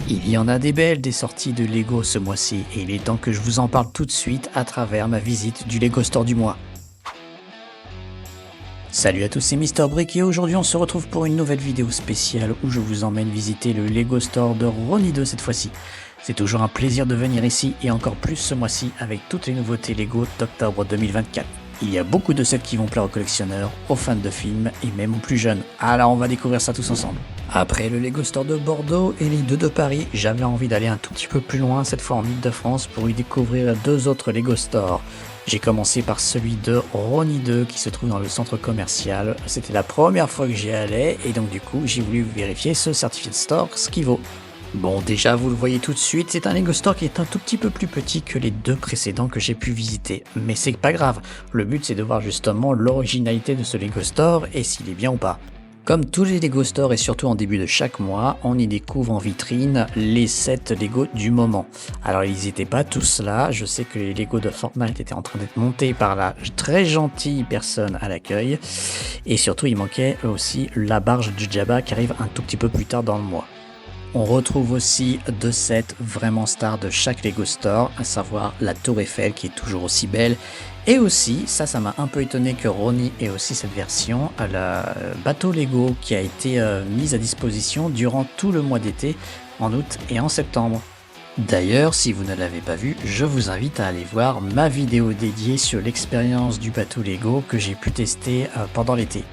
Il y en a des belles des sorties de Lego ce mois-ci et il est temps que je vous en parle tout de suite à travers ma visite du Lego Store du mois. Salut à tous, c'est Mister Brick et aujourd'hui on se retrouve pour une nouvelle vidéo spéciale où je vous emmène visiter le Lego Store de Ronnie 2 cette fois-ci. C'est toujours un plaisir de venir ici et encore plus ce mois-ci avec toutes les nouveautés Lego d'octobre 2024. Il y a beaucoup de sets qui vont plaire aux collectionneurs, aux fans de films et même aux plus jeunes. Alors on va découvrir ça tous ensemble. Après le Lego Store de Bordeaux et les deux de Paris, j'avais envie d'aller un tout petit peu plus loin, cette fois en Ile-de-France, pour y découvrir deux autres Lego Stores. J'ai commencé par celui de Ronnie 2 qui se trouve dans le centre commercial. C'était la première fois que j'y allais et donc du coup j'ai voulu vérifier ce certificat de store, ce qu'il vaut. Bon, déjà vous le voyez tout de suite, c'est un Lego Store qui est un tout petit peu plus petit que les deux précédents que j'ai pu visiter. Mais c'est pas grave, le but c'est de voir justement l'originalité de ce Lego Store et s'il est bien ou pas. Comme tous les Lego Store et surtout en début de chaque mois, on y découvre en vitrine les sets Lego du moment. Alors ils n'étaient pas tous là, je sais que les Lego de Fortnite étaient en train d'être montés par la très gentille personne à l'accueil. Et surtout il manquait aussi la barge du Jabba qui arrive un tout petit peu plus tard dans le mois. On retrouve aussi deux sets vraiment stars de chaque Lego Store, à savoir la Tour Eiffel qui est toujours aussi belle. Et aussi, ça m'a un peu étonné que Ronnie ait aussi cette version, le bateau Lego qui a été mise à disposition durant tout le mois d'été, en août et en septembre. D'ailleurs, si vous ne l'avez pas vu, je vous invite à aller voir ma vidéo dédiée sur l'expérience du bateau Lego que j'ai pu tester pendant l'été.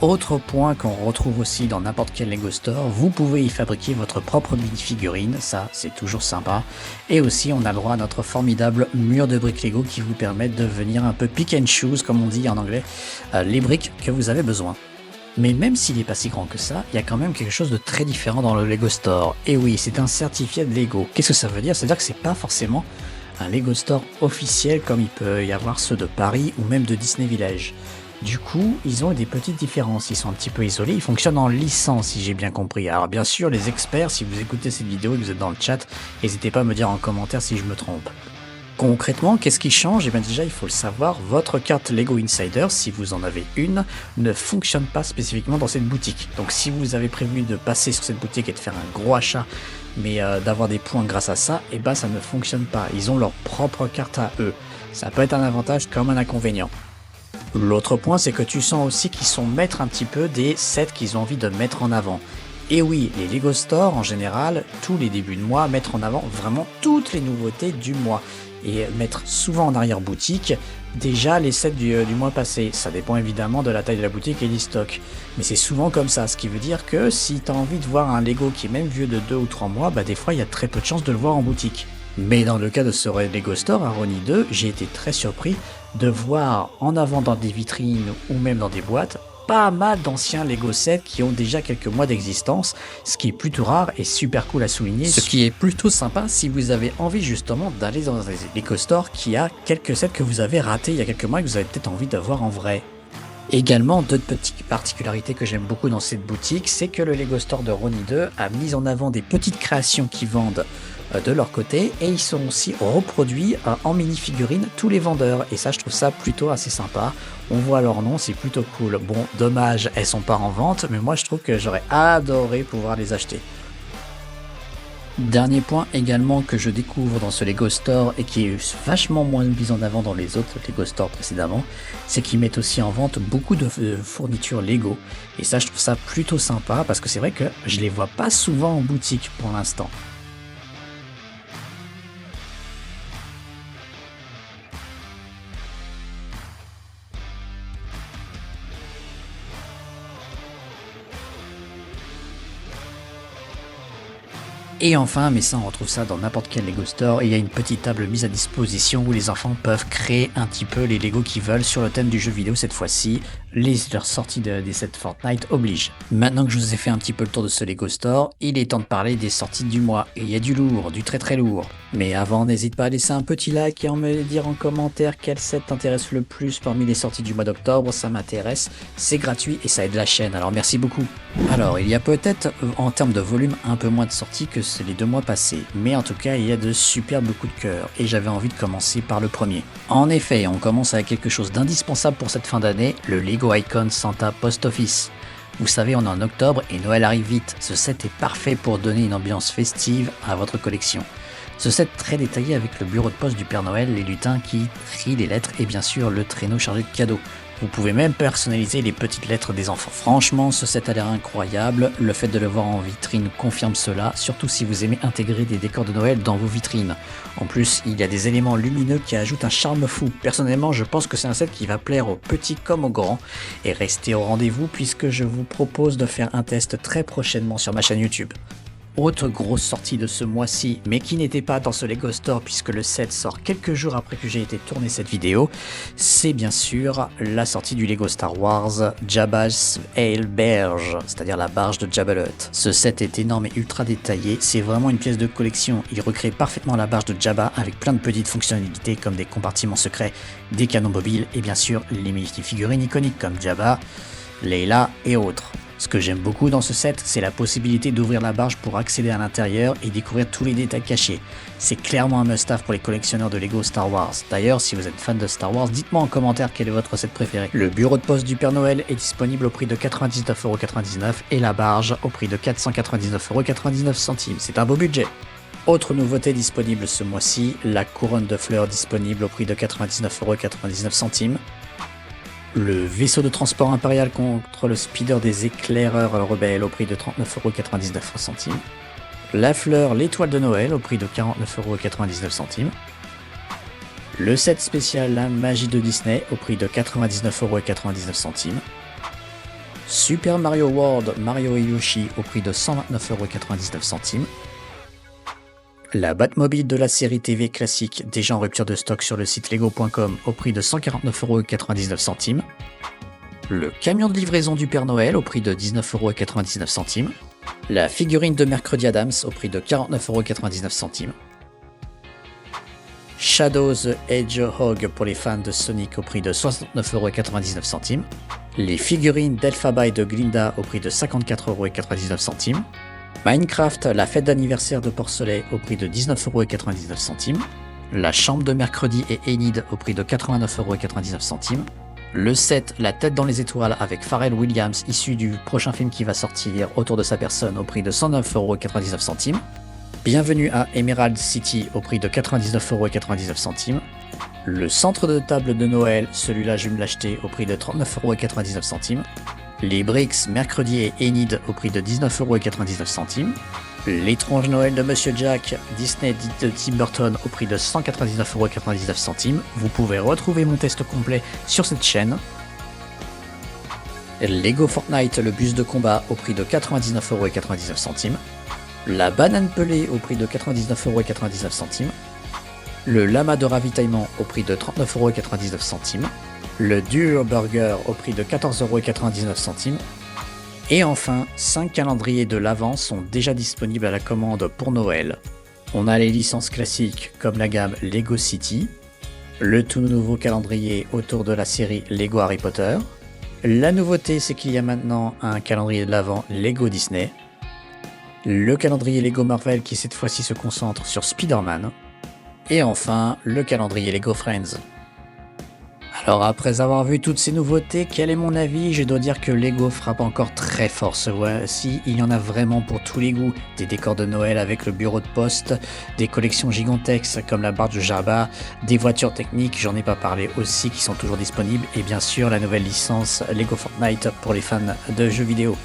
Autre point qu'on retrouve aussi dans n'importe quel Lego Store, vous pouvez y fabriquer votre propre mini-figurine, ça c'est toujours sympa. Et aussi on a le droit à notre formidable mur de briques Lego qui vous permettent de venir un peu pick and choose comme on dit en anglais, les briques que vous avez besoin. Mais même s'il n'est pas si grand que ça, il y a quand même quelque chose de très différent dans le Lego Store. Et oui, c'est un certificat de Lego. Qu'est-ce que ça veut dire? C'est-à-dire que c'est pas forcément un Lego Store officiel comme il peut y avoir ceux de Paris ou même de Disney Village. Du coup, ils ont des petites différences, ils sont un petit peu isolés, ils fonctionnent en licence si j'ai bien compris. Alors bien sûr, les experts, si vous écoutez cette vidéo et que vous êtes dans le chat, n'hésitez pas à me dire en commentaire si je me trompe. Concrètement, qu'est-ce qui change? Et bien déjà, il faut le savoir, votre carte Lego Insider, si vous en avez une, ne fonctionne pas spécifiquement dans cette boutique. Donc si vous avez prévu de passer sur cette boutique et de faire un gros achat, mais d'avoir des points grâce à ça, et ben ça ne fonctionne pas. Ils ont leur propre carte à eux. Ça peut être un avantage comme un inconvénient. L'autre point, c'est que tu sens aussi qu'ils sont maîtres un petit peu des sets qu'ils ont envie de mettre en avant. Et oui, les Lego Store, en général, tous les débuts de mois, mettre en avant vraiment toutes les nouveautés du mois. Et mettre souvent en arrière-boutique, déjà les sets du mois passé. Ça dépend évidemment de la taille de la boutique et du stock. Mais c'est souvent comme ça, ce qui veut dire que si tu as envie de voir un Lego qui est même vieux de 2 ou 3 mois, bah des fois il y a très peu de chances de le voir en boutique. Mais dans le cas de ce Lego Store à Ronnie 2, j'ai été très surpris de voir en avant dans des vitrines ou même dans des boîtes pas mal d'anciens Lego sets qui ont déjà quelques mois d'existence, ce qui est plutôt rare et super cool à souligner, ce qui est plutôt sympa si vous avez envie justement d'aller dans un Lego Store qui a quelques sets que vous avez ratés il y a quelques mois et que vous avez peut-être envie d'avoir en vrai. Également, d'autres petites particularités que j'aime beaucoup dans cette boutique, c'est que le Lego Store de Ronnie 2 a mis en avant des petites créations qui vendent de leur côté et ils sont aussi reproduits en mini-figurines tous les vendeurs et ça je trouve ça plutôt assez sympa. On voit leur nom, c'est plutôt cool. Bon, dommage, elles sont pas en vente, mais moi je trouve que j'aurais adoré pouvoir les acheter. Dernier point également que je découvre dans ce Lego Store et qui est vachement moins mis en avant dans les autres Lego Store précédemment, c'est qu'ils mettent aussi en vente beaucoup de fournitures Lego. Et ça je trouve ça plutôt sympa parce que c'est vrai que je les vois pas souvent en boutique pour l'instant. Et enfin, mais ça on retrouve ça dans n'importe quel Lego Store, il y a une petite table mise à disposition où les enfants peuvent créer un petit peu les Lego qu'ils veulent sur le thème du jeu vidéo cette fois-ci. Leur sortie des sets Fortnite oblige. Maintenant que je vous ai fait un petit peu le tour de ce Lego Store, il est temps de parler des sorties du mois. Et il y a du lourd, du très très lourd. Mais avant, n'hésite pas à laisser un petit like et à me dire en commentaire quel set t'intéresse le plus parmi les sorties du mois d'octobre, ça m'intéresse, c'est gratuit et ça aide la chaîne, alors merci beaucoup. Alors, il y a peut-être en termes de volume un peu moins de sorties que les 2 mois passés, mais en tout cas il y a de superbes coups de cœur et j'avais envie de commencer par le premier. En effet, on commence avec quelque chose d'indispensable pour cette fin d'année, le Lego Icon Santa Post Office. Vous savez, on est en octobre et Noël arrive vite. Ce set est parfait pour donner une ambiance festive à votre collection. Ce set très détaillé avec le bureau de poste du Père Noël, les lutins qui trient les lettres et bien sûr le traîneau chargé de cadeaux. Vous pouvez même personnaliser les petites lettres des enfants. Franchement, ce set a l'air incroyable. Le fait de le voir en vitrine confirme cela, surtout si vous aimez intégrer des décors de Noël dans vos vitrines. En plus, il y a des éléments lumineux qui ajoutent un charme fou. Personnellement, je pense que c'est un set qui va plaire aux petits comme aux grands. Et restez au rendez-vous puisque je vous propose de faire un test très prochainement sur ma chaîne YouTube. Autre grosse sortie de ce mois-ci, mais qui n'était pas dans ce Lego Store puisque le set sort quelques jours après que j'ai été tourné cette vidéo, c'est bien sûr la sortie du Lego Star Wars Jabba's Ale Barge, c'est-à-dire la barge de Jabba the Hutt. Ce set est énorme et ultra détaillé, c'est vraiment une pièce de collection, il recrée parfaitement la barge de Jabba avec plein de petites fonctionnalités comme des compartiments secrets, des canons mobiles et bien sûr les multi-figurines iconiques comme Jabba, Leila et autres. Ce que j'aime beaucoup dans ce set, c'est la possibilité d'ouvrir la barge pour accéder à l'intérieur et découvrir tous les détails cachés. C'est clairement un must-have pour les collectionneurs de Lego Star Wars. D'ailleurs, si vous êtes fan de Star Wars, dites-moi en commentaire quel est votre set préféré. Le bureau de poste du Père Noël est disponible au prix de 99,99€ et la barge au prix de 499,99€. C'est un beau budget. Autre nouveauté disponible ce mois-ci, la couronne de fleurs disponible au prix de 99,99€. Le vaisseau de transport impérial contre le speeder des éclaireurs rebelles au prix de 39,99€. La fleur l'étoile de Noël au prix de 49,99€. Le set spécial La magie de Disney au prix de 99,99€. Super Mario World Mario et Yoshi au prix de 129,99€. La Batmobile de la série TV classique déjà en rupture de stock sur le site lego.com au prix de 149,99€. Le camion de livraison du Père Noël au prix de 19,99€. La figurine de Mercredi Adams au prix de 49,99€. Shadow the Hedgehog pour les fans de Sonic au prix de 69,99€. Les figurines d'Elphaba et de Glinda au prix de 54,99€. Minecraft, la fête d'anniversaire de Port-Soleil au prix de 19,99€. La chambre de mercredi et Enid au prix de 89,99€. Le set La tête dans les étoiles avec Pharrell Williams issu du prochain film qui va sortir autour de sa personne au prix de 109,99€. Bienvenue à Emerald City au prix de 99,99€. Le centre de table de Noël, celui-là je vais me l'acheter au prix de 39,99€. Les Bricks Mercredi et Enid au prix de 19,99€. L'étrange Noël de Monsieur Jack Disney de Tim Burton au prix de 199,99€. Vous pouvez retrouver mon test complet sur cette chaîne. Lego Fortnite le bus de combat au prix de 99,99€. La banane pelée au prix de 99,99€. Le lama de ravitaillement au prix de 39,99€. Le Dur Burger au prix de 14,99€. Et enfin, 5 calendriers de l'Avent sont déjà disponibles à la commande pour Noël. On a les licences classiques comme la gamme Lego City, le tout nouveau calendrier autour de la série Lego Harry Potter. La nouveauté, c'est qu'il y a maintenant un calendrier de l'Avent Lego Disney. Le calendrier Lego Marvel qui cette fois-ci se concentre sur Spider-Man. Et enfin, le calendrier Lego Friends. Alors après avoir vu toutes ces nouveautés, quel est mon avis? Je dois dire que Lego frappe encore très fort ce mois-ci. Il y en a vraiment pour tous les goûts. Des décors de Noël avec le bureau de poste, des collections gigantesques comme la barge de Jabba, des voitures techniques, j'en ai pas parlé aussi, qui sont toujours disponibles, et bien sûr la nouvelle licence Lego Fortnite pour les fans de jeux vidéo.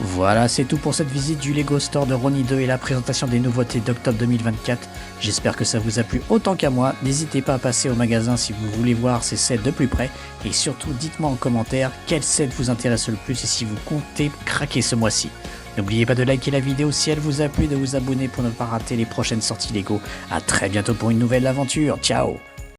Voilà, c'est tout pour cette visite du Lego Store de Ronnie 2 et la présentation des nouveautés d'octobre 2024. J'espère que ça vous a plu autant qu'à moi. N'hésitez pas à passer au magasin si vous voulez voir ces sets de plus près. Et surtout, dites-moi en commentaire quel set vous intéresse le plus et si vous comptez craquer ce mois-ci. N'oubliez pas de liker la vidéo si elle vous a plu et de vous abonner pour ne pas rater les prochaines sorties Lego. A très bientôt pour une nouvelle aventure. Ciao!